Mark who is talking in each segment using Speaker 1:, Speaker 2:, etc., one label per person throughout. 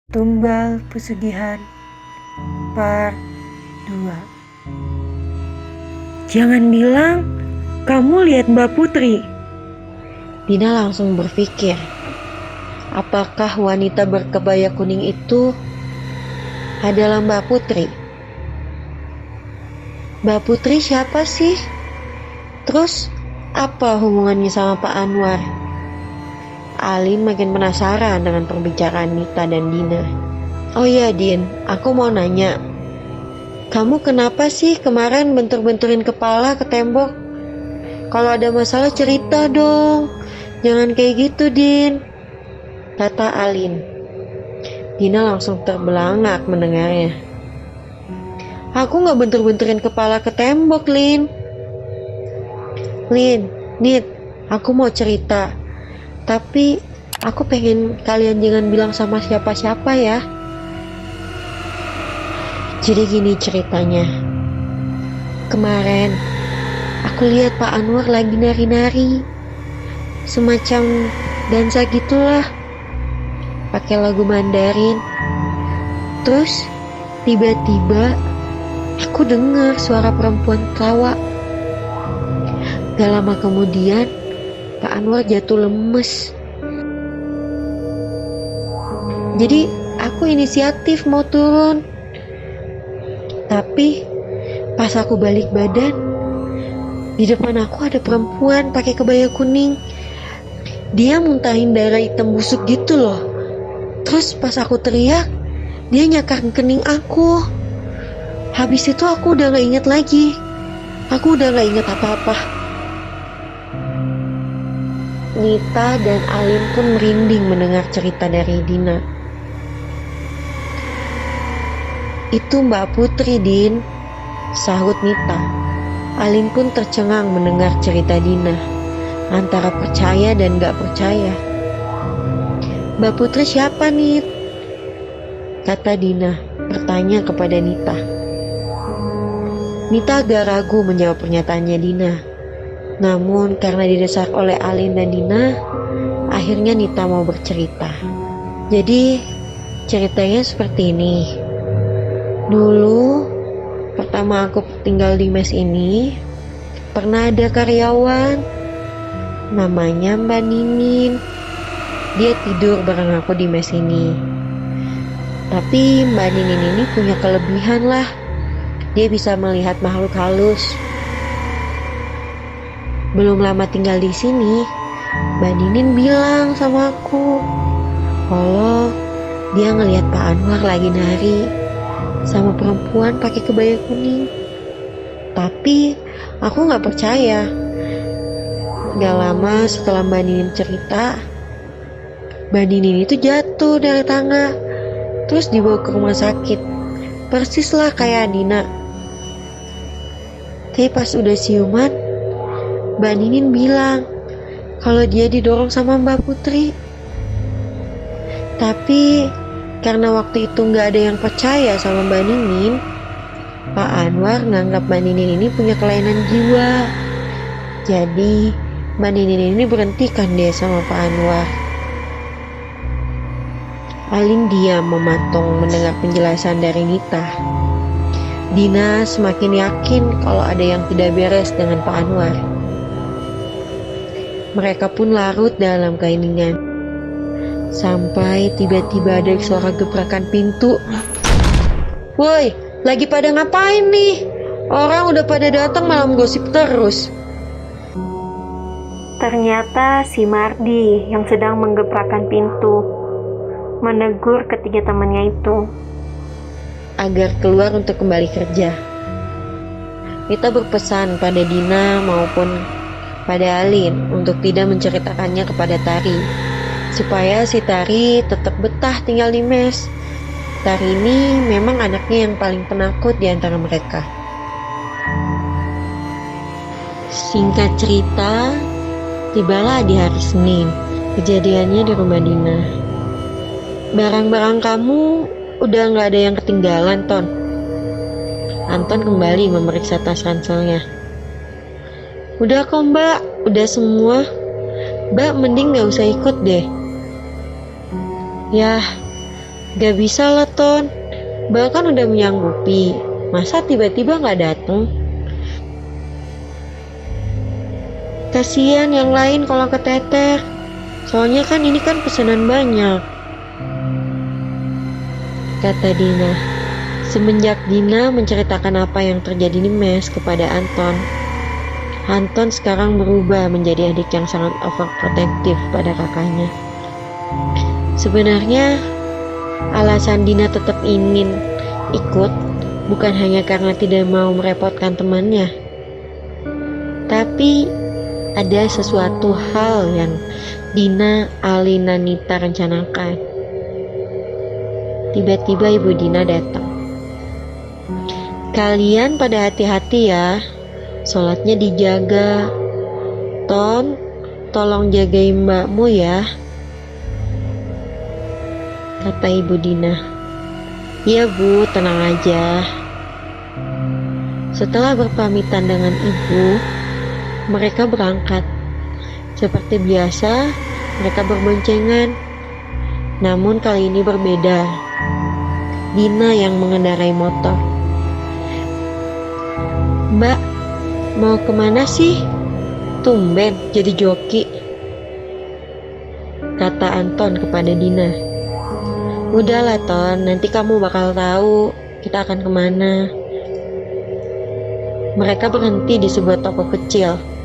Speaker 1: Tumbal Pesugihan Part 2. Jangan bilang kamu lihat Mbak Putri.
Speaker 2: Dina langsung berpikir, apakah wanita berkebaya kuning itu adalah Mbak Putri? Mbak Putri siapa sih? Terus apa hubungannya sama Pak Anwar? Alin makin penasaran dengan perbicaraan Nita dan Dina. Oh iya Din, aku mau nanya. Kamu kenapa sih kemarin bentur-benturin kepala ke tembok? Kalau ada masalah cerita dong. Jangan kayak gitu Din, kata Alin. Dina langsung terbelangak mendengarnya. Aku gak bentur-benturin kepala ke tembok, Lin. Lin, Nit, aku mau cerita. Tapi aku pengen kalian jangan bilang sama siapa-siapa ya. Jadi gini ceritanya. Kemarin aku lihat Pak Anwar lagi nari-nari, semacam dansa gitulah, pakai lagu Mandarin. Terus tiba-tiba aku dengar suara perempuan ketawa. Gak lama kemudian Pak Anwar jatuh lemes. Jadi aku inisiatif mau turun. Tapi pas aku balik badan, di depan aku ada perempuan pakai kebaya kuning. Dia muntahin darah hitam busuk gitu loh. Terus pas aku teriak, dia nyakar kening aku. Habis itu aku udah gak inget lagi. Aku udah gak inget apa-apa. Nita dan Alin pun merinding mendengar cerita dari Dina. Itu Mbak Putri, Din, sahut Nita. Alin pun tercengang mendengar cerita Dina, antara percaya dan gak percaya. Mbak Putri siapa, Nit? Kata Dina, bertanya kepada Nita. Nita agak ragu menjawab pernyataannya Dina. Namun karena didesak oleh Alin dan Dina, akhirnya Nita mau bercerita. Jadi ceritanya seperti ini. Dulu pertama aku tinggal di mes ini, pernah ada karyawan namanya Mbak Ninin. Dia tidur bareng aku di mes ini. Tapi Mbak Ninin ini punya kelebihan lah. Dia bisa melihat makhluk halus. Belum lama tinggal di sini, Mbak Ninin bilang sama aku kalau dia ngelihat Pak Anwar lagi nari sama perempuan pakai kebaya kuning. Tapi aku nggak percaya. Gak lama setelah Mbak Ninin cerita, Mbak Ninin itu jatuh dari tangga, terus dibawa ke rumah sakit. Persis lah kayak Dina. Tapi pas udah siuman, Mbak Ninin bilang kalau dia didorong sama Mbak Putri. Tapi karena waktu itu gak ada yang percaya sama Mbak Ninin, Pak Anwar nganggap Mbak Ninin ini punya kelainan jiwa. Jadi Mbak Ninin ini berhentikan deh sama Pak Anwar. Alin diam mematung mendengar penjelasan dari Nita. Dina semakin yakin kalau ada yang tidak beres dengan Pak Anwar. Mereka pun larut dalam keheningan. Sampai tiba-tiba ada suara gebrakan pintu. Woi, lagi pada ngapain nih? Orang udah pada datang malam gosip terus.
Speaker 1: Ternyata si Mardi yang sedang menggebrakan pintu menegur ketiga temannya itu
Speaker 2: agar keluar untuk kembali kerja. Nita berpesan pada Dina maupun pada Alin untuk tidak menceritakannya kepada Tari, supaya si Tari tetap betah tinggal di mes. Tari ini memang anaknya yang paling penakut di antara mereka. Singkat cerita, tibalah di hari Senin. Kejadiannya di rumah Dina. Barang-barang kamu udah gak ada yang ketinggalan, Ton. Anton kembali memeriksa tas ranselnya. Udah kok Mbak, udah semua. Mbak mending gak usah ikut deh. Yah, Gak bisa lah Ton, bahkan udah menyanggupi. Masa tiba-tiba gak dateng? Kasian yang lain kalau keteter. Soalnya kan ini kan pesanan banyak, kata Dina. Semenjak Dina menceritakan apa yang terjadi di mes kepada Anton sekarang berubah menjadi adik yang sangat overprotective pada kakaknya. Sebenarnya alasan Dina tetap ingin ikut bukan hanya karena tidak mau merepotkan temannya, tapi ada sesuatu hal yang Dina, Alin, dan Nita rencanakan. Tiba-tiba Ibu Dina datang. Kalian pada hati-hati ya, sholatnya dijaga. Ton, tolong jagain mbakmu ya, kata Ibu Dina. Iya Bu, tenang aja. Setelah berpamitan dengan ibu, mereka berangkat. Seperti biasa, mereka berboncengan. Namun kali ini berbeda. Dina yang mengendarai motor. Mbak, mau kemana sih? Tumben jadi joki, kata Anton kepada Dina. Udahlah Ton, nanti kamu bakal tahu kita akan kemana. Mereka berhenti di sebuah toko kecil.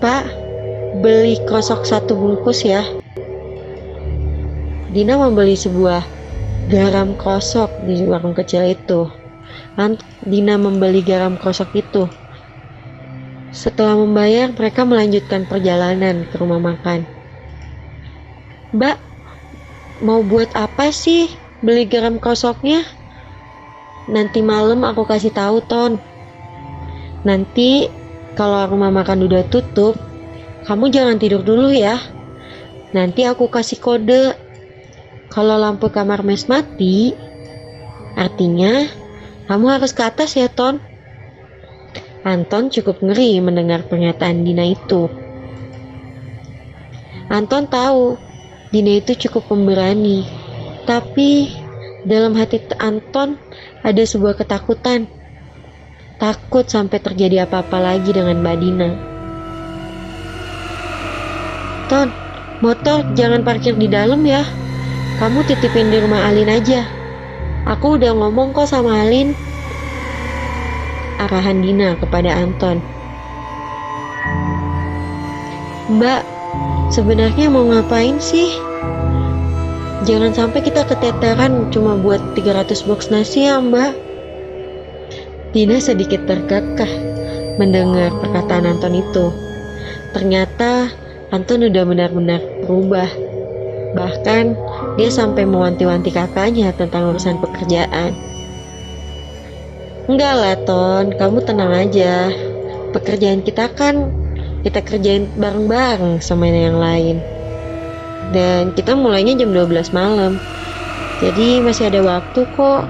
Speaker 2: Pak, beli krosok 1 bungkus ya. Dina membeli sebuah garam krosok di warung kecil itu. Dina membeli garam krosok itu. Setelah membayar, mereka melanjutkan perjalanan ke rumah makan. Mbak, mau buat apa sih beli garam krosoknya? Nanti malam aku kasih tahu Ton. Nanti kalau rumah makan udah tutup, kamu jangan tidur dulu ya. Nanti aku kasih kode. Kalau lampu kamar mes mati, artinya kamu harus ke atas ya Ton. Anton cukup ngeri mendengar pernyataan Dina itu. Anton tahu Dina itu cukup pemberani, tapi dalam hati Anton ada sebuah ketakutan. Takut sampai terjadi apa-apa lagi dengan Mbak Dina. Ton, motor jangan parkir di dalam ya. Kamu titipin di rumah Alin aja. Aku udah ngomong kok sama Alin, arahan Dina kepada Anton. Mbak, sebenarnya mau ngapain sih? Jangan sampai kita keteteran cuma buat 300 box nasi ya Mbak. Dina sedikit terkekeh mendengar perkataan Anton itu. Ternyata Anton udah benar-benar berubah. Bahkan dia sampai mewanti-wanti kakaknya tentang urusan pekerjaan. Enggak lah Ton, kamu tenang aja. Pekerjaan kita kan kita kerjain bareng-bareng sama yang lain. Dan kita mulainya jam 12 malam. Jadi masih ada waktu kok.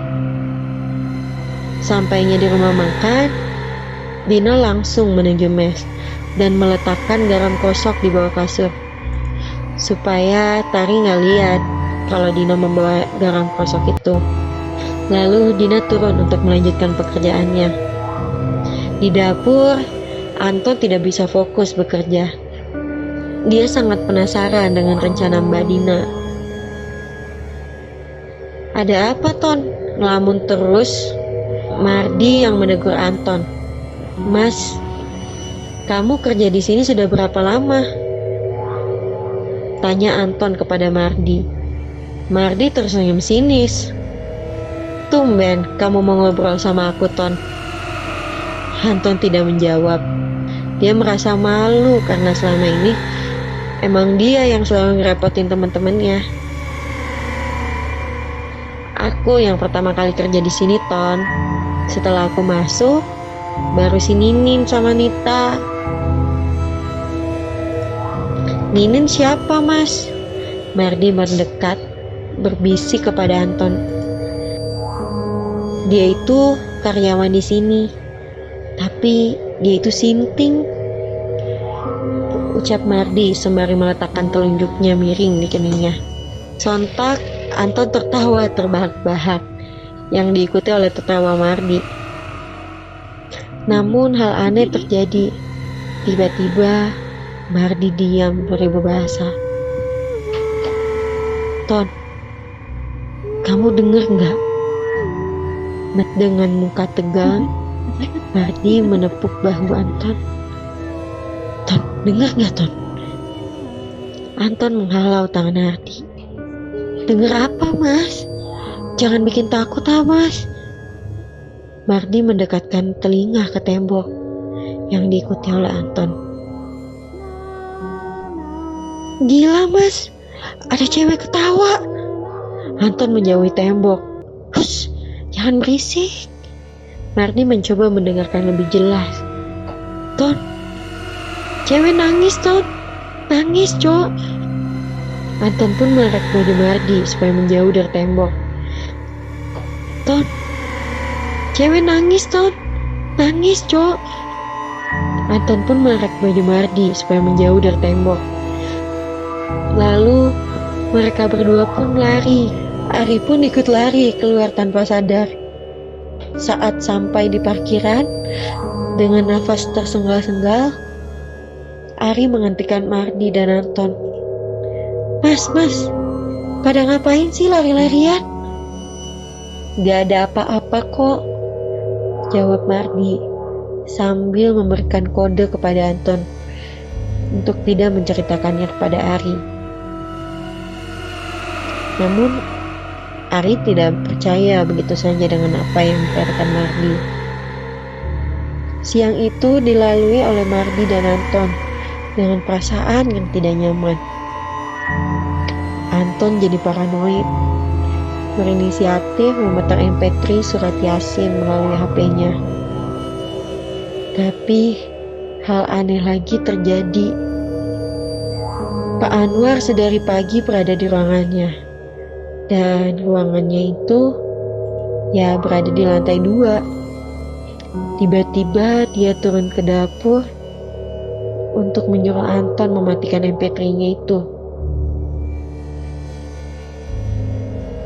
Speaker 2: Sampainya di rumah makan, Dina langsung menuju mes dan meletakkan garam kosok di bawah kasur supaya Tari nggak lihat kalau Dina membawa garam kosok itu. Lalu Dina turun untuk melanjutkan pekerjaannya. Di dapur, Anton tidak bisa fokus bekerja. Dia sangat penasaran dengan rencana Mbak Dina. Ada apa Ton? Ngelamun terus. Mardi yang menegur Anton. Mas, kamu kerja di sini sudah berapa lama? Tanya Anton kepada Mardi. Mardi tersenyum sinis. Tumben kamu mau ngobrol sama aku Ton. Anton tidak menjawab. Dia merasa malu karena selama ini emang dia yang selalu ngerepotin teman-temannya. Aku yang pertama kali kerja di sini Ton. Setelah aku masuk, baru si Ninin sama Nita. Ninin siapa Mas? Mardi mendekat, berbisik kepada Anton. Dia itu karyawan di sini, tapi dia itu sinting, ucap Mardi sembari meletakkan telunjuknya miring di keningnya. Sontak Anton tertawa terbahak-bahak yang diikuti oleh tertawa Mardi. Namun hal aneh terjadi. Tiba-tiba Mardi diam beribu bahasa. Ton, kamu dengar nggak? Dengan muka tegang, Mardi menepuk bahu Anton. Ton, dengar nggak Ton? Anton menghalau tangan Mardi. Dengar apa mas? Jangan bikin takut mas. Mardi mendekatkan telinga ke tembok yang diikuti oleh Anton. Gila mas, ada cewek ketawa. Anton menjauhi tembok. Hush, jangan berisik. Mardi mencoba mendengarkan lebih jelas. Ton, cewek nangis Ton. Nangis cok. Anton pun menarik baju Mardi supaya menjauh dari tembok. Ton, cewek nangis Ton. Nangis cok. Anton pun menarik baju Mardi supaya menjauh dari tembok. Lalu mereka berdua pun lari. Ari pun ikut lari keluar tanpa sadar. Saat sampai di parkiran, dengan nafas tersengal-sengal, Ari menghentikan Mardi dan Anton. Mas, pada ngapain sih lari-larian? Gak ada apa-apa kok, jawab Mardi sambil memberikan kode kepada Anton untuk tidak menceritakannya kepada Ari. Namun Ari tidak percaya begitu saja dengan apa yang dikatakan Mardi. Siang itu dilalui oleh Mardi dan Anton dengan perasaan yang tidak nyaman. Anton jadi paranoid, berinisiatif memutar MP3 surat Yasin melalui HP-nya. Tapi hal aneh lagi terjadi. Pak Anwar sedari pagi berada di ruangannya, dan ruangannya itu berada di lantai 2. Tiba-tiba dia turun ke dapur untuk menyuruh Anton mematikan MP3-nya itu.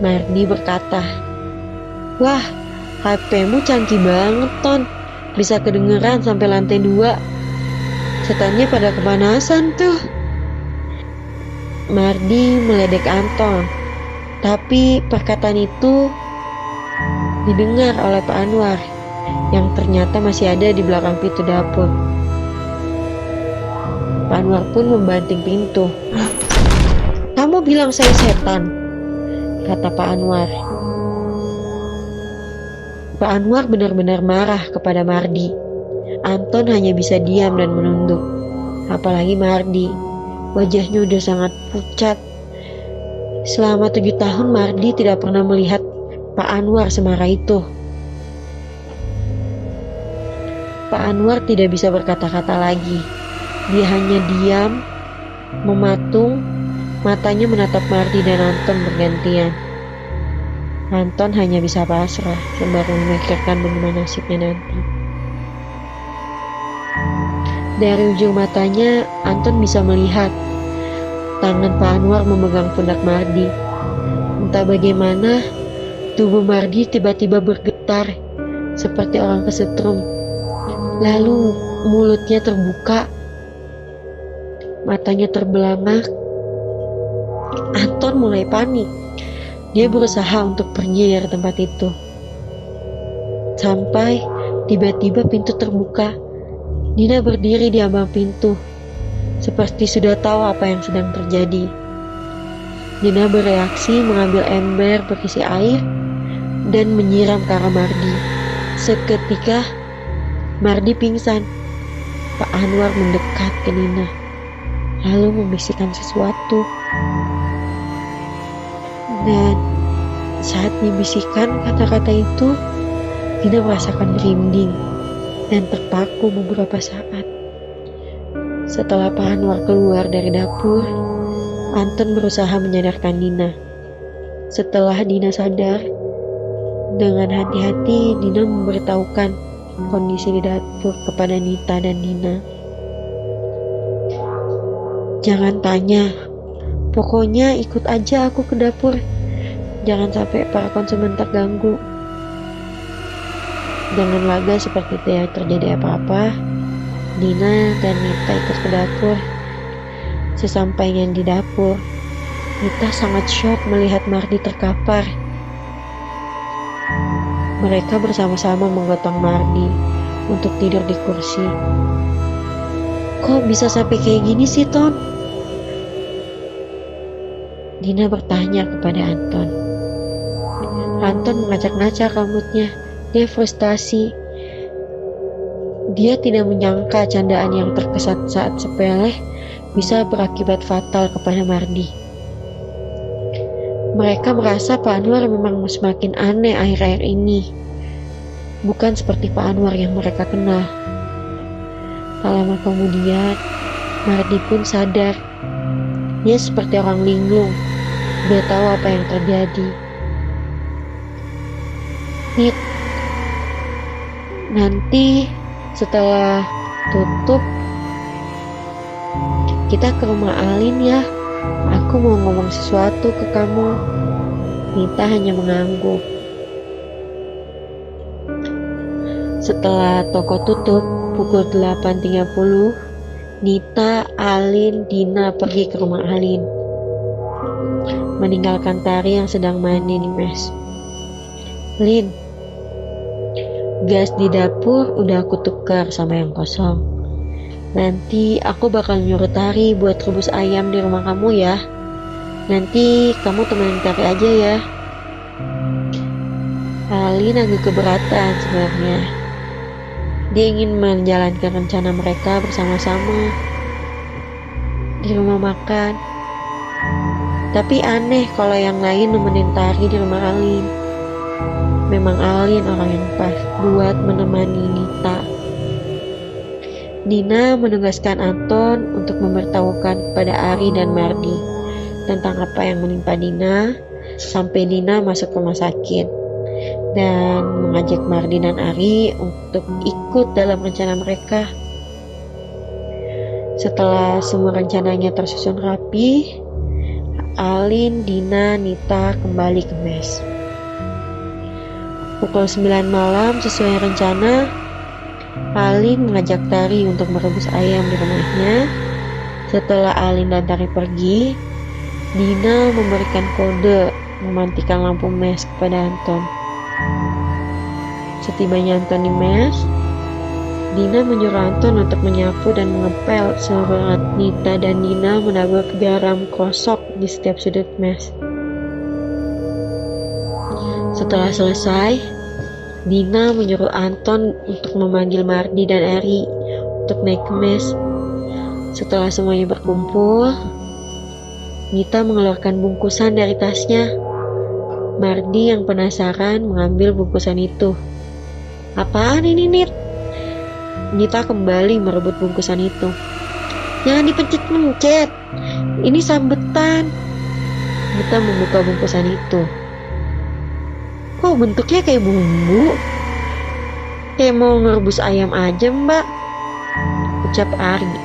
Speaker 2: Mardi berkata, wah, HP-mu canggih banget Ton, bisa kedengeran sampai lantai 2. Setannya pada kepanasan tuh. Mardi meledek Anton, tapi perkataan itu didengar oleh Pak Anwar yang ternyata masih ada di belakang pintu dapur. Pak Anwar pun membanting pintu. Kamu bilang saya setan, kata Pak Anwar. Pak Anwar benar-benar marah kepada Mardi. Anton hanya bisa diam dan menunduk. Apalagi Mardi, wajahnya udah sangat pucat. Selama 7 tahun Mardi tidak pernah melihat Pak Anwar semarah itu. Pak Anwar tidak bisa berkata-kata lagi. Dia hanya diam, mematung, matanya menatap Mardi dan Anton bergantian. Anton hanya bisa pasrah sembari memikirkan bagaimana nasibnya nanti. Dari ujung matanya, Anton bisa melihat tangan Pak Anwar memegang pundak Mardi. Entah bagaimana, tubuh Mardi tiba-tiba bergetar seperti orang kesetrum. Lalu mulutnya terbuka, matanya terbelangak. Anton mulai panik. Dia berusaha untuk pergi dari tempat itu. Sampai tiba-tiba pintu terbuka. Nina berdiri di ambang pintu, seperti sudah tahu apa yang sedang terjadi. Nina bereaksi mengambil ember berisi air dan menyiram ke arah Mardi. Seketika Mardi pingsan. Pak Anwar mendekat ke Nina, lalu membisikkan sesuatu. Dan saat dibisikkan kata-kata itu, Nina merasakan merinding dan terpaku beberapa saat. Setelah Pak Anwar keluar dari dapur, Anton berusaha menyadarkan Nina. Setelah Nina sadar, dengan hati-hati Nina memberitahukan kondisi di dapur kepada Nita dan Nina. Jangan tanya, Pokoknya ikut aja aku ke dapur. Jangan sampai para konsumen terganggu. Dengan laga seperti tidak terjadi apa-apa, Dina dan Nita ikut ke dapur. Sesampainya di dapur, Nita sangat shock melihat Mardi terkapar. Mereka bersama-sama menggotong Mardi untuk tidur di kursi. Kok bisa sampai kayak gini sih, Ton? Dina bertanya kepada Anton. Anton mengacak-ngacak rambutnya. Dia frustasi. Dia tidak menyangka candaan yang terkesan saat sepele bisa berakibat fatal kepada Mardi. Mereka merasa Pak Anwar memang semakin aneh akhir-akhir ini. Bukan seperti Pak Anwar yang mereka kenal. Tak lama kemudian, Mardi pun sadar. Dia seperti orang linglung. Dia tahu apa yang terjadi. Nit, nanti setelah tutup, kita ke rumah Alin ya. Aku mau ngomong sesuatu ke kamu. Nita hanya mengangguk. Setelah toko tutup pukul 8.30, Nita, Alin, Dina pergi ke rumah Alin, meninggalkan Tari yang sedang mandi di mes. Lin, gas di dapur udah aku tukar sama yang kosong. Nanti aku bakal nyuruh Tari buat rebus ayam di rumah kamu ya. Nanti kamu temenin Tari aja ya. Alin agak keberatan sebenarnya. Dia ingin menjalankan rencana mereka bersama-sama di rumah makan. Tapi aneh kalau yang lain nemenin Tari di rumah Alin. Memang Alin orang yang pas buat menemani Nita. Dina menugaskan Anton untuk memberitahukan kepada Ari dan Mardi tentang apa yang menimpa Dina sampai Dina masuk rumah sakit, dan mengajak Mardi dan Ari untuk ikut dalam rencana mereka. Setelah semua rencananya tersusun rapi, Alin, Dina, Nita kembali ke mes. Pukul 9 malam sesuai rencana, Alin mengajak Tari untuk merebus ayam di rumahnya. Setelah Alin dan Tari pergi, Dina memberikan kode mematikan lampu mes kepada Anton. Setibanya Anton di mes, Dina menyuruh Anton untuk menyapu dan mengepel seluruh. Nita dan Dina menabur garam krosok di setiap sudut mes. Setelah selesai, Dina menyuruh Anton untuk memanggil Mardi dan Ari untuk naik ke mes. Setelah semuanya berkumpul, Nita mengeluarkan bungkusan dari tasnya. Mardi yang penasaran mengambil bungkusan itu. Apaan ini, Nit? Nita kembali merebut bungkusan itu. Jangan dipencet-pencet. Ini sambetan. Nita membuka bungkusan itu. Kok bentuknya kayak bumbu? Kayak mau ngerebus ayam aja, Mbak, ucap Ari.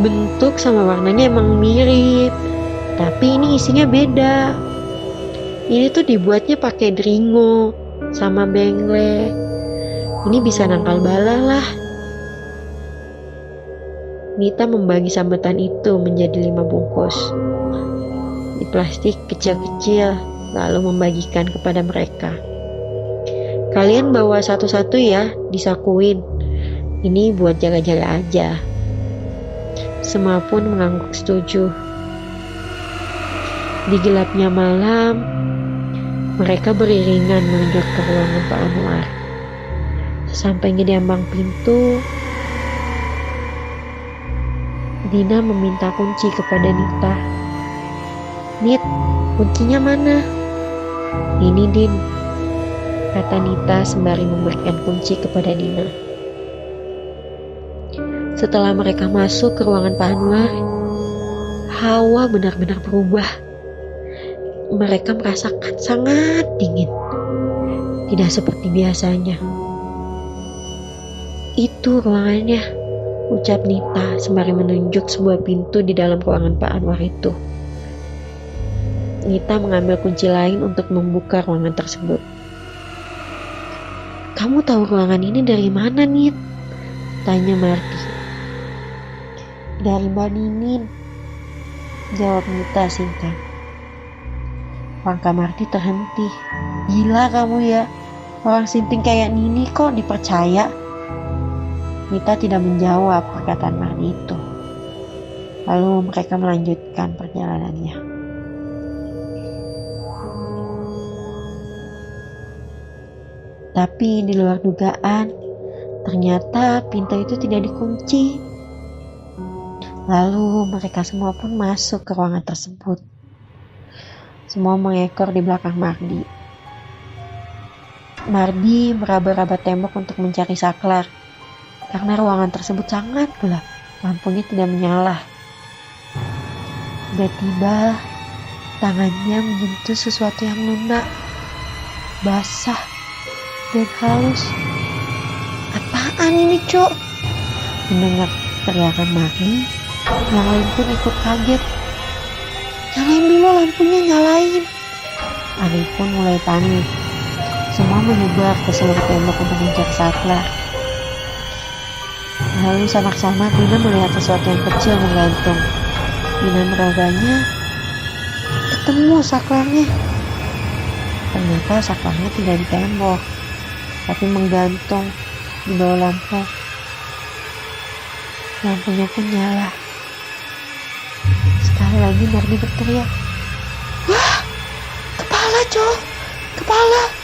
Speaker 2: Bentuk sama warnanya emang mirip, tapi ini isinya beda. Ini tuh dibuatnya pakai dringo sama bengle. Ini bisa nangkal bala lah. Nita membagi sambetan itu menjadi 5 bungkus di plastik kecil-kecil, lalu membagikan kepada mereka. Kalian bawa satu-satu ya, disakuin. Ini buat jaga-jaga aja. Semua pun mengangguk setuju. Di gelapnya malam, mereka beriringan menuju ke ruangan Pak Anwar. Sesampainya di ambang pintu, Dina meminta kunci kepada Nita. Nit, kuncinya mana? Ini, Din, kata Nita sembari memberikan kunci kepada Dina. Setelah mereka masuk ke ruangan Pak Anwar, hawa benar-benar berubah. Mereka merasakan sangat dingin, tidak seperti biasanya. Itu ruangannya, ucap Nita sembari menunjuk sebuah pintu di dalam ruangan Pak Anwar itu. Nita mengambil kunci lain untuk membuka ruangan tersebut. "Kamu tahu ruangan ini dari mana, Nit?" tanya Mardi. "Dari Mbak Ninin," jawab Nita singkat. Langkah Mardi terhenti. "Gila kamu ya, orang sinting kayak Nini kok dipercaya?" Nita tidak menjawab perkataan Mardi itu. Lalu mereka melanjutkan perjalanannya. Tapi di luar dugaan, ternyata pintu itu tidak dikunci. Lalu mereka semua pun masuk ke ruangan tersebut. Semua mengekor di belakang Mardi. Mardi meraba-raba tembok untuk mencari saklar, karena ruangan tersebut sangat gelap, lampunya tidak menyala. Tiba-tiba tangannya menyentuh sesuatu yang lunak, basah, dan halus. "Apaan ini, Cok?" Mendengar teriakan Mardi, yang lain pun ikut kaget. "Nyalain dulu lampunya, nyalain!" Ari pun mulai panik. Semua menyebar ke seluruh tembok untuk mencari saklar. Lalu sanak-sanak Dina melihat sesuatu yang kecil menggantung. Dina merabanya, ketemu saklarnya. Ternyata saklarnya tidak di tembok, tapi menggantung di bawah lampu. Lampunya pun nyala. Sekali lagi Mardi berteriak, "Wah, kepala, Cok! Kepala!"